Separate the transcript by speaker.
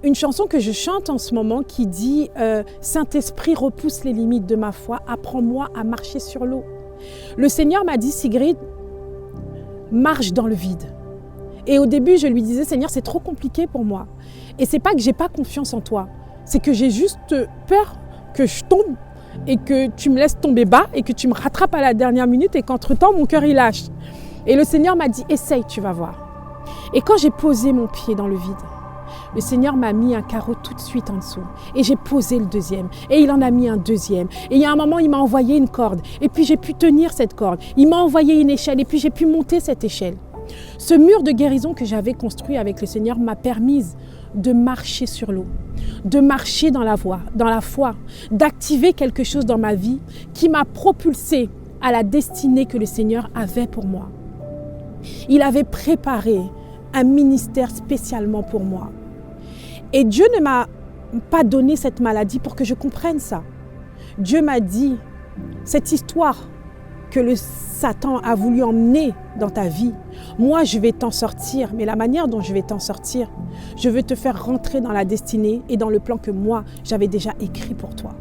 Speaker 1: une chanson que je chante en ce moment qui dit Saint-Esprit, repousse les limites de ma foi, apprends-moi à marcher sur l'eau. Le Seigneur m'a dit, Sigrid, marche dans le vide. Et au début, je lui disais, Seigneur, c'est trop compliqué pour moi. Et c'est pas que j'ai pas confiance en toi, c'est que j'ai juste peur que je tombe et que tu me laisses tomber bas et que tu me rattrapes à la dernière minute et qu'entre-temps, mon cœur, il lâche. Et le Seigneur m'a dit, essaye, tu vas voir. Et quand j'ai posé mon pied dans le vide, le Seigneur m'a mis un carreau tout de suite en dessous. Et j'ai posé le deuxième. Et il en a mis un deuxième. Et il y a un moment, il m'a envoyé une corde. Et puis j'ai pu tenir cette corde. Il m'a envoyé une échelle. Et puis j'ai pu monter cette échelle. Ce mur de guérison que j'avais construit avec le Seigneur m'a permis de marcher sur l'eau, de marcher dans la foi, d'activer quelque chose dans ma vie qui m'a propulsé à la destinée que le Seigneur avait pour moi. Il avait préparé un ministère spécialement pour moi. Et Dieu ne m'a pas donné cette maladie pour que je comprenne ça. Dieu m'a dit, cette histoire que le Satan a voulu emmener dans ta vie, moi je vais t'en sortir, mais la manière dont je vais t'en sortir, je veux te faire rentrer dans la destinée et dans le plan que moi j'avais déjà écrit pour toi.